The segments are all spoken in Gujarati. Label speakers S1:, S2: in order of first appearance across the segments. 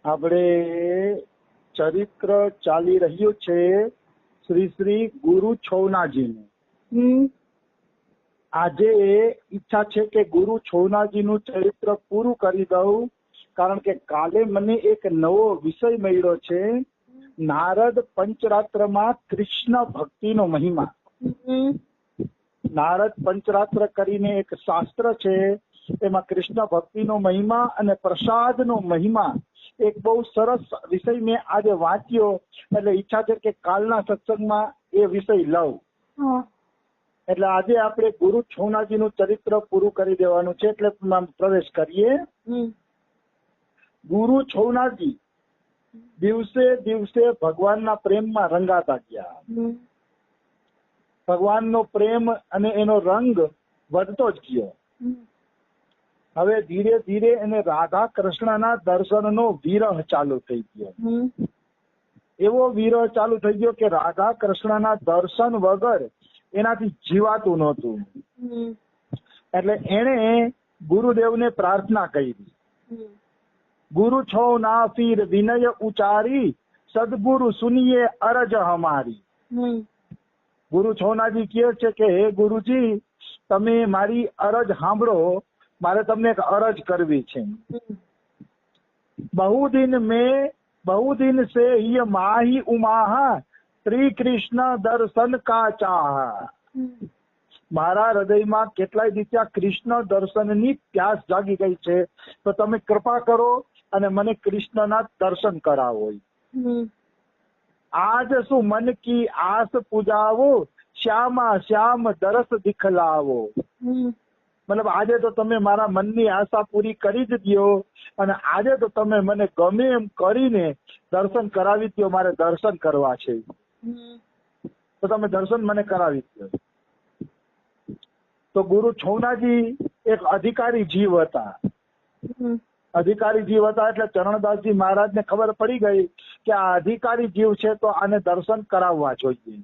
S1: આપણે ચરિત્ર ચાલી રહ્યું છે શ્રી શ્રી ગુરુ છોનાજીનું. આજે ઈચ્છા છે કે ગુરુ છોનાજીનું ચરિત્ર પૂરું કરી દઉં, કારણ કે કાલે મને એક નવો વિષય મળ્યો છે, નારદ પંચરાત્રમાં કૃષ્ણ ભક્તિનો મહિમા. નારદ પંચરાત્ર કરીને એક શાસ્ત્ર છે, એમાં કૃષ્ણ ભક્તિનો મહિમા અને પ્રસાદનો મહિમા એક બહુ સરસ વિષય મેં આજે વાંચ્યો, એટલે ઈચ્છા છે કે કાલના સત્સંગમાં એ વિષય લઉં. એટલે આજે આપણે ગુરુ છોનાજીનું ચરિત્ર પૂરું કરી દેવાનું છે, એટલે પ્રવેશ કરીએ. ગુરુ છોનાજી દિવસે દિવસે ભગવાનના પ્રેમમાં રંગાતા ગયા. ભગવાનનો પ્રેમ અને એનો રંગ વધતો જ ગયો. હવે ધીરે ધીરે એને રાધા કૃષ્ણના દર્શનનો વિરહ ચાલુ થઈ ગયો. એવો વિરહ ચાલુ થઈ ગયો કે રાધા કૃષ્ણના દર્શન વગર એનાથી જીવાતું નહોતું. એટલે એને ગુરુદેવને પ્રાર્થના કરી, ગુરુ છો ના ફીર વિનય ઉચારી, સદગુરુ સુનિયે અરજ હમારી. ગુરુ છોનાજી કહે છે કે હે ગુરુજી, તમે મારી અરજ સાંભળો, મારે તમને એક અરજ કરવી છે. બહુ દિન સે ય માહી ઉમાહા, શ્રી કૃષ્ણ દર્શન કા ચાહ. મારા હૃદયમાં કેટલાય દીત્યા કૃષ્ણ દર્શનની પ્યાસ જાગી ગઈ છે, તો તમે કૃપા કરો અને મને કૃષ્ણના દર્શન કરાવો. આજ શું મન કી આસ પૂજાવો, શ્યામા શ્યામ દરસ દિખલાવો. મતલબ આજે તો તમે મારા મનની આશા પૂરી કરી જ દો, અને આજે તો તમે મને ગમે એમ કરીને દર્શન કરાવી દો. મારે દર્શન કરવા છે, તો તમે દર્શન મને કરાવી દો. તો ગુરુ છોનાજી એક અધિકારી જીવ હતા. અધિકારી જીવ હતા એટલે ચરણદાસજી મહારાજને ખબર પડી ગઈ કે આ અધિકારી જીવ છે, તો આને દર્શન કરાવવા જોઈએ.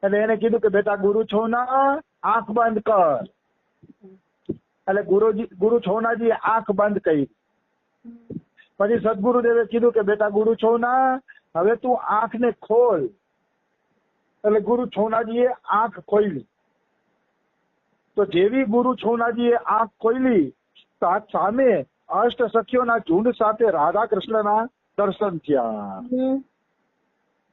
S1: એટલે એને કીધું કે બેટા ગુરુ છોના, આંખ બંધ કર. એટલે ગુરુ છોનાજી આંખ બંધ કરી. પછી સદગુરુદેવે કીધું કે બેટા ગુરુ છોના, હવે તું આંખને ખોલ. એટલે ગુરુ છોનાજીએ આંખ ખોલી. તો જેવી ગુરુ છોનાજીએ આંખ ખોલી, સામે અષ્ટ સખીઓના ઝુંડ સાથે રાધા કૃષ્ણના દર્શન થયા.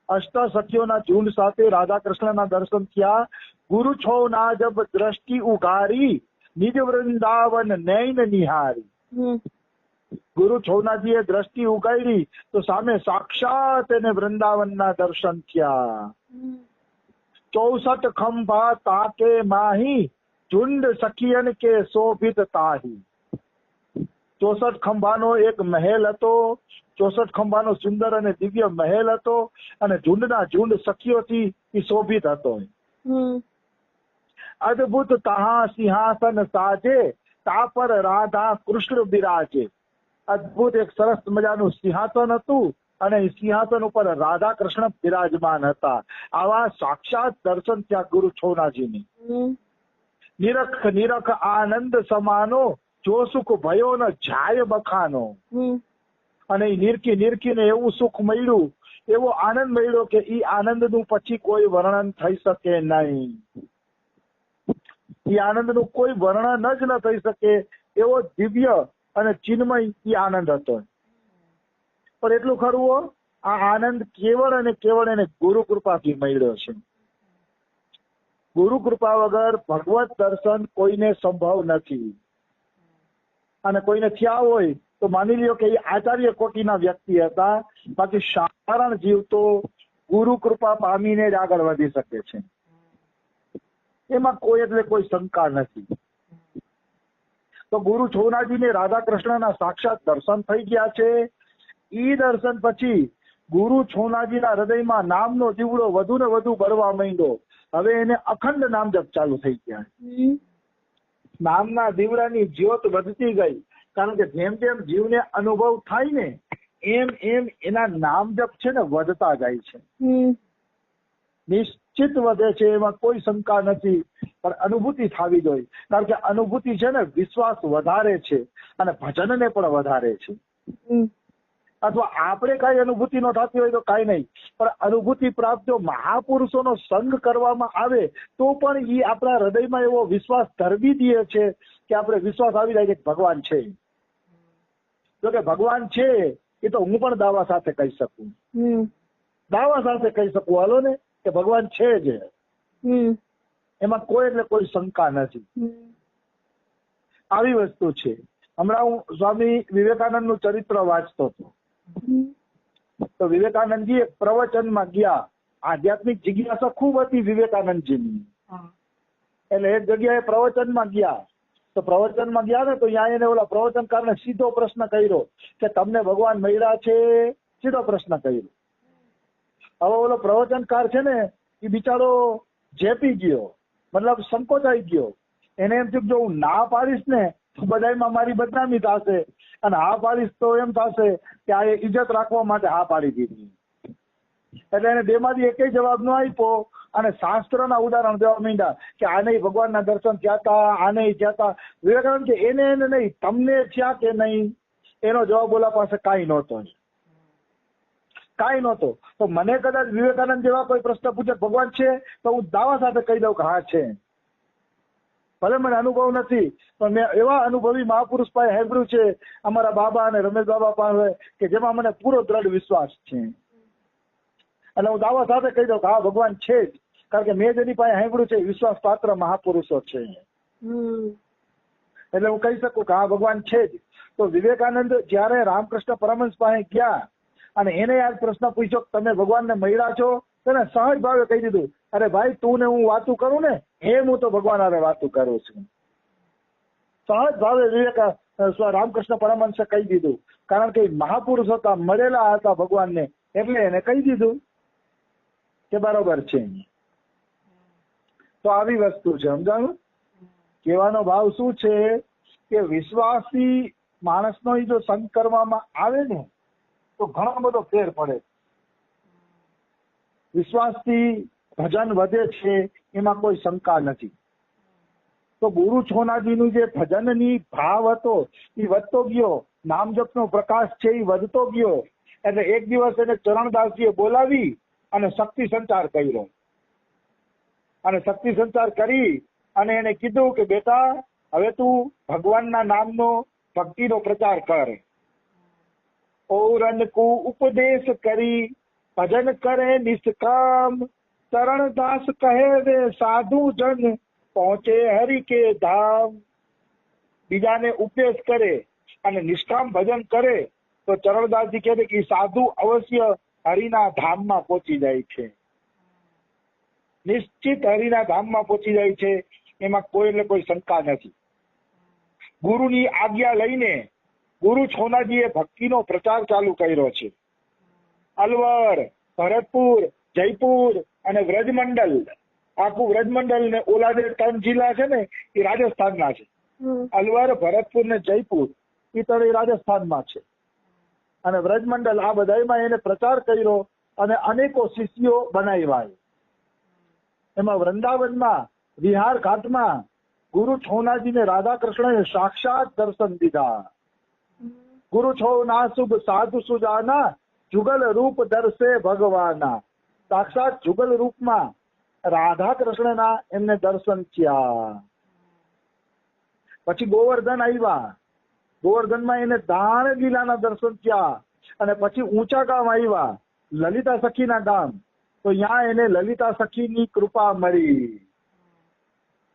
S1: અષ્ટ સખીઓના ઝુંડ સાથે રાધા કૃષ્ણના દર્શન થયા. ગુરુ છોના જબ દ્રષ્ટિ ઉગારી, નિજ વૃંદાવન નૈન નિહારી. ગુરુ છોનાજીએ દ્રષ્ટિ ઉગાડી તો સામે સાક્ષાત એને વૃંદાવનના દર્શન થયા. 64 ખંભા તાકે માહી, ઝુંડ સખિયન કે શોભિત તાહી. 64 ખંભાનો એક મહેલ હતો. 64 ખંભાનો સુંદર અને દિવ્ય મહેલ હતો, અને ઝુંડના ઝુંડ સખીઓથી શોભિત હતો. અદભુત તહા સિંહાસન સાજે, તા પર રાધા કૃષ્ણ બિરાજે. અદભુત એક સરસ મજાનું સિંહાસન હતું, અને એ સિંહાસન ઉપર રાધા કૃષ્ણ બિરાજમાન હતા. આવા સાક્ષાત દર્શન થયા ગુરુ છોનાજીની. નિરખ નિરખ આનંદ સમાનો, જો સુખ ભયો ન જાય બખાનો. અને એ નિરખીને એવું સુખ મળ્યું, એવો આનંદ મળ્યો કે એ આનંદનું પછી કોઈ વર્ણન થઈ શકે નહીં. એ આનંદનું કોઈ વર્ણન જ ન થઈ શકે એવો દિવ્ય અને ચિન્મય એ આનંદ હતો. પણ એટલું ખરું, આ આનંદ કેવળ અને કેવળ એને ગુરુ કૃપાથી મળ્યો છે. ગુરુ કૃપા વગર ભગવત દર્શન કોઈને સંભવ નથી. અને કોઈને થયા હોય તો માની લ્યો કે એ આચાર્ય કોટીના વ્યક્તિ હતા, બાકી સાધારણ જીવ તો ગુરુ કૃપા પામીને જ આગળ વધી શકે છે. એમાં કોઈ એટલે કોઈ શંકા નથી. તો ગુરુ છોનાજીને રાધા કૃષ્ણના સાક્ષાત દર્શન થઈ ગયા છે. ઈ દર્શન પછી ગુરુ છોનાજીના હૃદયમાં નામનો દીવડો વધુ ને વધુ બળવા માંડ્યો. હવે એને અખંડ નામ જપ ચાલુ થઈ ગયા. નામના દીવડાની જ્યોત વધતી ગઈ, કારણ કે જેમ જેમ જીવને અનુભવ થાય ને એમ એમ એના નામ જપ છે ને વધતા જાય છે. નિશ્ચિત વધે છે, એમાં કોઈ શંકા નથી. પણ અનુભૂતિ થવી જોઈએ, કારણ કે અનુભૂતિ છે ને વિશ્વાસ વધારે છે અને ભજનને પણ વધારે છે. અથવા આપણે કઈ અનુભૂતિ ન થતી હોય તો કઈ નહીં, પણ અનુભૂતિ પ્રાપ્ત જો મહાપુરુષોનો સંગ કરવામાં આવે તો પણ એ આપણા હૃદયમાં એવો વિશ્વાસ ધરવી દે છે કે આપણે વિશ્વાસ આવી જાય કે ભગવાન છે. જો કે ભગવાન છે એ તો હું પણ દાવા સાથે કહી શકું, દાવા સાથે કહી શકું હાલો ને કે ભગવાન છે જ, એમાં કોઈ એટલે કોઈ શંકા નથી. આવી વસ્તુ છે. હમણાં હું સ્વામી વિવેકાનંદ નું ચરિત્ર વાંચતો હતો, તો વિવેકાનંદજી એક પ્રવચનમાં ગયા. આધ્યાત્મિક જિજ્ઞાસા ખૂબ હતી વિવેકાનંદજીની, એટલે એક જગ્યાએ પ્રવચનમાં ગયા. તો પ્રવચનમાં ગયા ને તો ત્યાં એને ઓલા પ્રવચનકારને સીધો પ્રશ્ન કર્યો કે તમને ભગવાન મળ્યા છે, સીધો પ્રશ્ન કર્યો. હવે ઓલો પ્રવચનકાર છે ને એ બિચારો જેપી ગયો, મતલબ સંકોચાઈ ગયો. એને એમ થયું જો હું ના પાડીશ ને તો બધામાં મારી બદનામી થશે, અને હા પાડીશ તો એમ થશે કે આ ઇજ્જત રાખવા માટે હા પાડી દીધી. એટલે એને બેમાંથી એકેય જવાબ ન આપ્યો અને શાસ્ત્રના ઉદાહરણ દેવા માંડ્યા કે આને ભગવાનના દર્શન થયા હતા, આને થયા હતા. વિવેકાનંદ કે એને નહીં, તમને થયા કે નહીં એનો જવાબ ઓલા પાસે કાંઈ નહોતો, કાંઈ નહોતો. તો મને કદાચ વિવેકાનંદ જેવા કોઈ પ્રશ્ન પૂછે ભગવાન છે તો હું દાવા સાથે કહી દઉં કે હા છે. ભલે મને અનુભવ નથી પણ મેં એવા અનુભવી મહાપુરુષ પાસે સાંભળ્યું છે, અમારા બાબા અને રમેશ બાબા પાસે, કે જેમાં મને પૂરો દ્રઢ વિશ્વાસ છે. એટલે હું દાવા સાથે કહી દઉં કે હા ભગવાન છે જ, કારણ કે મેં જેની પાસે સાંભળ્યું છે વિશ્વાસ પાત્ર મહાપુરુષો છે. એટલે હું કહી શકું કે હા ભગવાન છે જ. તો વિવેકાનંદ જયારે રામકૃષ્ણ પરમહંસ પાસે ગયા અને એને આ પ્રશ્ન પૂછ્યો તમે ભગવાનને મળ્યા છો, તેને સહજ ભાવે કહી દીધું અરે ભાઈ તું ને હું વાતું કરું ને એમ હું તો ભગવાન હારે વાતું કરું છું. સહજ ભાવે રામકૃષ્ણ પરમહંસે કહી દીધું, કારણ કે મહાપુરુષ હતા, મળેલા હતા ભગવાનને, એટલે એને કહી દીધું કે બરોબર છે. તો આવી વસ્તુ છે, સમજાણું? કહેવાનો ભાવ શું છે કે વિશ્વાસી માણસનો જો સંગ કરવામાં આવે ને તો ઘણો બધો ફેર પડે. વિશ્વાસથી ભજન વધે છે એમાં કોઈ શંકા નથી. તો ગુરુ છોનાજીનું જે ભજનની ભાવ હતો એ વધતો ગયો, નામજપનો પ્રકાશ છે એ વધતો ગયો. એટલે એક દિવસ એને ચરણદાસજીએ બોલાવી અને શક્તિ સંચાર કર્યો, અને શક્તિ સંચાર કરી અને એને કીધું કે બેટા હવે તું ભગવાનના નામનો ભક્તિનો પ્રચાર કર. ઔરન કો ઉપદેશ કરી ભજન કરે નિષ્કામ, ચરણદાસ કહે વે સાધુ જન પહોંચે હરિ કે ધામ. બીજાને ઉપદેશ કરે અને નિષ્કામ ભજન કરે તો ચરણદાસજી કહે કે સાધુ અવશ્ય હરિના ધામમાં પહોંચી જાય છે, નિશ્ચિત હરિના ધામમાં પહોંચી જાય છે, એમાં કોઈ એટલે કોઈ શંકા નથી. ગુરુની આજ્ઞા લઈને ગુરુ છોનાજીએ ભક્તિનો પ્રચાર ચાલુ કર્યો છે. અલવર, ભરતપુર, જયપુર અને વ્રજમંડલ, આખું વ્રજમંડલ ને ઓલા જે 3 જિલ્લા છે ને એ રાજસ્થાનના છે. અલવર, ભરતપુર ને જયપુર એ તો રાજસ્થાનમાં છે. અને વ્રજમંડલ આ બધામાં એને પ્રચાર કર્યો અને અનેકો શિષ્યો બનાવ્યા. એમાં વૃંદાવનમાં વિહાર ઘાટમાં ગુરુ છોનાજીને રાધા કૃષ્ણએ સાક્ષાત દર્શન દીધા. ગુરુ છો ના શુભ સાધુ સુજાના, જુગલ રૂપ દર્શે ભગવાના. સાક્ષાત જુગલ રૂપમાં રાધા કૃષ્ણના એમને દર્શન થયા. પછી ગોવર્ધન આવ્યા, ગોવર્ધનમાં એને દાણ લીલાના દર્શન થયા. અને પછી ઊંચા ગામ આવ્યા, લલિતા સખીના ગામ, તો ત્યાં એને લલિતા સખીની કૃપા મળી.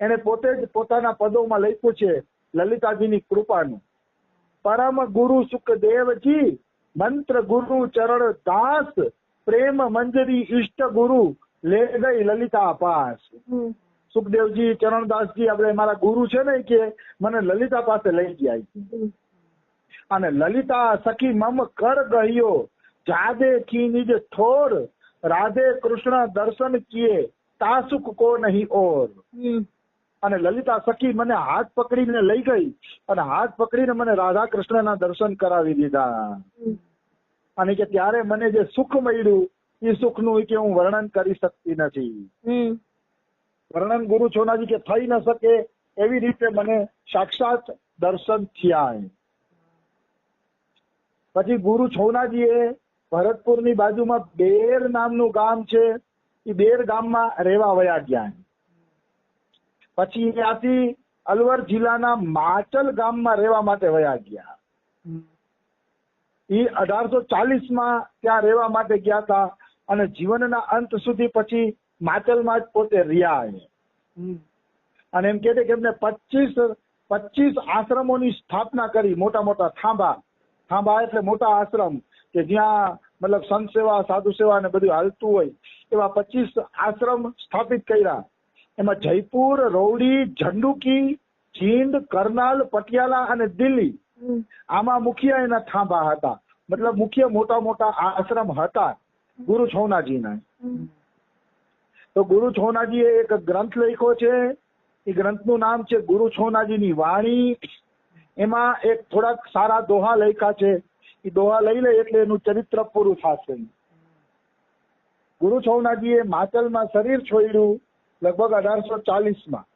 S1: એને પોતે જ પોતાના પદોમાં લખ્યું છે લલિતાજીની કૃપાનું. પરમ ગુરુ સુખદેવજી મંત્ર ગુરુ ચરણ દાસ, પ્રેમ મંજરી ઈષ્ટ ગુરુ લે ગઈ લલિતા પાસ. સુખદેવજી ચરણદાસજી આપણે મારા ગુરુ છે ને કે મને લલિતા પાસે લઈ ગયા. અને લલિતા સખી મમ કર ગયો, જાદે કી નિજ ઠોર, રાધે કૃષ્ણ દર્શન કિએ તાસુક કો નહીં ઓર. અને લલિતા સખી મને હાથ પકડીને લઈ ગઈ અને હાથ પકડીને મને રાધા કૃષ્ણના દર્શન કરાવી દીધા. અને કે ત્યારે મને જે સુખ મળ્યું એ સુખનું કે હું વર્ણન કરી શકતી નથી. વર્ણન ગુરુ છોનાજી કે થઈ ન શકે એવી રીતે મને સાક્ષાત દર્શન થયા. પછી ગુરુ છોનાજીએ ભરતપુરની બાજુમાં બેર નામનું ગામ છે, એ બેર ગામમાં રહેવા વયા ગયા. પછી ત્યાંથી અલવર જિલ્લાના માચલ ગામમાં રહેવા માટે વયા ગયા. એ 1840માં ત્યાં રહેવા માટે ગયા હતા અને જીવનના અંત સુધી પછી માચલમાં જ પોતે રહ્યા. અને એમ કહે છે કે એમને 25 આશ્રમોની સ્થાપના કરી, મોટા મોટા થાંભા એટલે મોટા આશ્રમ કે જ્યાં મતલબ સંત સેવા, સાધુ સેવા ને બધું હાલતું હોય એવા 25 આશ્રમ સ્થાપિત કર્યા. એમાં જયપુર, રૌડી, ઝંડુકી, જીંદ, કરનાલ, પટિયાલા અને દિલ્હી આમાં મુખ્ય એના થાંભા હતા. મતલબ મુખ્ય મોટા મોટા આશ્રમ હતા ગુરુ છોનાજીના. તો ગુરુ છોનાજીએ એક ગ્રંથ લખ્યો છે, એ ગ્રંથનું નામ છે ગુરુ છોનાજીની વાણી. એમાં એક થોડાક સારા દોહા લખ્યા છે, એ દોહા લઈ લે એટલે એનું ચરિત્ર પૂરું થશે. ગુરુ છોનાજીએ માચલમાં શરીર છોડ્યું લગભગ 1840માં,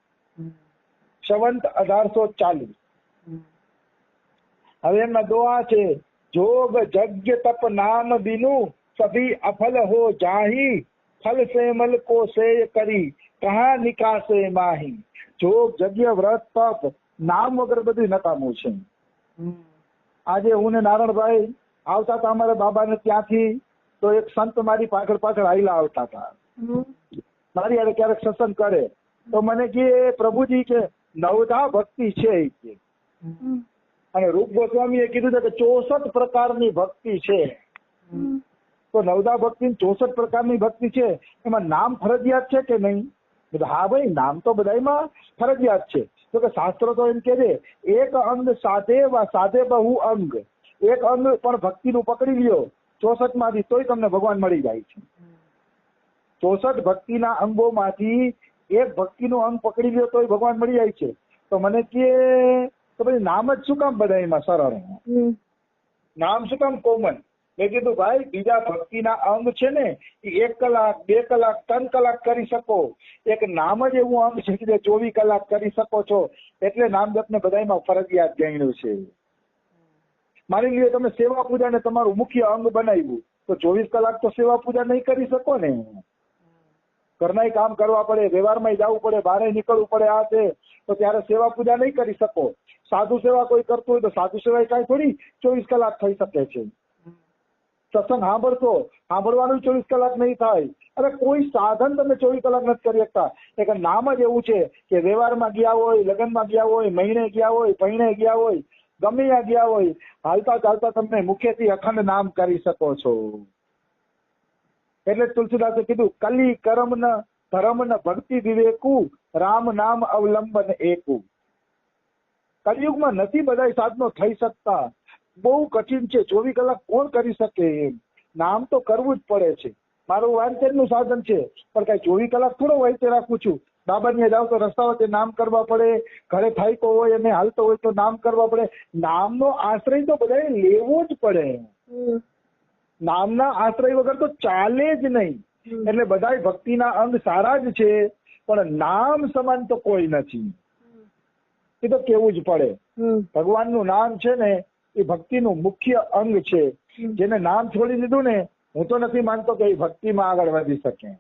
S1: સંવંત 1840. હવે એમના દોહા છે, જોગ જગ્ય તપ નામ બીનું સભી અફલ હો જાહી, ફલ સેમલ કો સેય કરી કહા નિકાસે માહી. જોગ જગ્ય વ્રત તપ નામ વગર બધું નકામું છે. આજે હું ને નારણભાઈ આવતા હતા અમારા બાબાને ત્યાંથી, તો એક સંત મારી પાછળ આયલા આવતા હતા. મારી હારે ક્યારેક સત્સંગ કરે તો મને કે પ્રભુજી કે નવધા ભક્તિ છે કે, અને રૂપ ગોસ્વામીએ કીધું કે 64 પ્રકારની ભક્તિ છે. તો નવધા ભક્તિ 64 પ્રકારની ભક્તિ છે, એમાં નામ ફરજિયાત છે કે નહીં? હા ભાઈ, નામ તો બધામાં ફરજિયાત છે. તો કે શાસ્ત્રો તો એમ કે છે એક અંગ સાધે બહુ અંગ, એક અંગ પણ ભક્તિનું પકડી લ્યો 64 માંથી તોય તમને ભગવાન મળી જાય છે. 64 ભક્તિના અંગોમાંથી એક ભક્તિનું અંગ પકડી લ્યો તોય ભગવાન મળી જાય છે. તો મને કે તો પછી નામ જ શું કામ બધા એમાં સરળ, નામ શું કામ કોમન? મેં કીધું ભાઈ બીજા ભક્તિના અંગ છે ને એ 1 કલાક 2 કલાક 3 કલાક કરી શકો, એક નામ જ એવું અંગ છે કે 24 કલાક કરી શકો છો. એટલે નામ જપને બધામાં ફરજિયાત ગણ્યું છે. માની લ્યો તમે સેવા પૂજાને તમારું મુખ્ય અંગ બનાવ્યું તો 24 કલાક તો સેવા પૂજા નહીં કરી શકો ને. ઘરના કામ કરવા પડે, વ્યવહારમાં જવું પડે, બહાર નીકળવું પડે, આ છે તો ત્યારે સેવા પૂજા નહીં કરી શકો. સાધુ સેવા કોઈ કરતું હોય તો સાધુ સેવા કાંઈ થોડી 24 કલાક થઈ શકે છે. સત્સંગ સાંભળશો, સાંભળવાનું 24 કલાક નહીં થાય. અરે કોઈ સાધન તમે 24 કલાક નથી કરી શકતા. એક નામ જ એવું છે કે વ્યવહારમાં ગયા હોય, લગ્નમાં ગયા હોય, મહિને ગયા હોય, પૈણે ગયા હોય, ગમે ત્યાં ગયા હોય, હાલતા ચાલતા તમે મુખ્યથી અખંડ નામ કરી શકો છો. એટલે તુલસીદાસે કીધું કલી કરમ ન ધર્મ ન ભક્તિ વિવેકુ, રામ નામ અવલંબન એકુ. કલિયુગમાં નથી બધા સાધનો થઈ શકતા, બહુ કઠિન છે. 24 કલાક કોણ કરી શકે? એમ નામ તો કરવું જ પડે છે. મારું વાંચનનું સાધન છે પણ કઈ 24 કલાક થોડો વાંચે રાખું છું. બાબાને જાવ તો રસ્તા વચ્ચે નામ કરવા પડે, ઘરે થાયકો હોય અને હાલતો હોય તો નામ કરવા પડે. નામનો આશ્રય તો બધાએ લેવો જ પડે. નામના આશ્રય વગર તો ચાલે જ નહીં. એટલે બધાય ભક્તિના અંગ સારા જ છે પણ નામ સમાન તો કોઈ નથી. એ તો કેવું જ પડે. ભગવાનનું નામ છે ને એ ભક્તિનું મુખ્ય અંગ છે. જેને નામ છોડી દીધું ને, હું તો નથી માનતો કે એ ભક્તિમાં આગળ વધી શકે.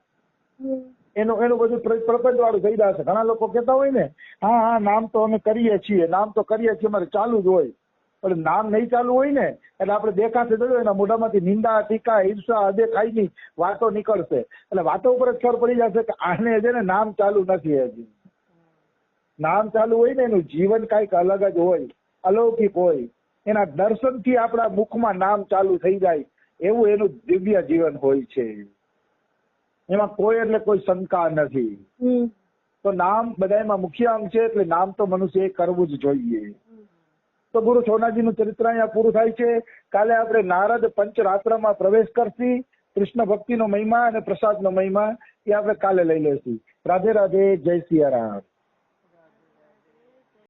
S1: એનું બધું પ્રપંચ વાળું થઈ જશે. ઘણા લોકો કહેતા હોય ને, હા નામ તો અમે કરીએ છીએ, નામ તો કરીએ છીએ, અમારે ચાલુ જ હોય. પણ નામ નહીં ચાલુ હોય ને એટલે આપણે દેખાશે તો એના મોઢામાંથી નિંદા, ટીકા, ઈર્ષા, અદેખાઈની વાતો નીકળશે. એટલે વાતો ઉપર જ ખબર પડી જશે કે આને છે ને નામ ચાલુ નથી. હજી નામ ચાલુ હોય ને એનું જીવન કાંઈક અલગ જ હોય, અલૌકિક હોય. એના દર્શનથી આપણા મુખમાં નામ ચાલુ થઈ જાય એવું એનું દિવ્ય જીવન હોય છે. એમાં કોઈ એટલે કોઈ શંકા નથી. તો નામ બધામાં મુખ્ય અંગ છે એટલે નામ તો મનુષ્ય કરવું જ જોઈએ. તો ગુરુ છોનાજીનું ચરિત્ર અહીંયા પૂરું થાય છે. કાલે આપણે નારદ પંચરાત્રમાં પ્રવેશ કરશી. કૃષ્ણ ભક્તિનો મહિમા અને પ્રસાદનો મહિમા એ આપણે કાલે લઈ લઈશું. રાધે રાધે, જય સિયારામ.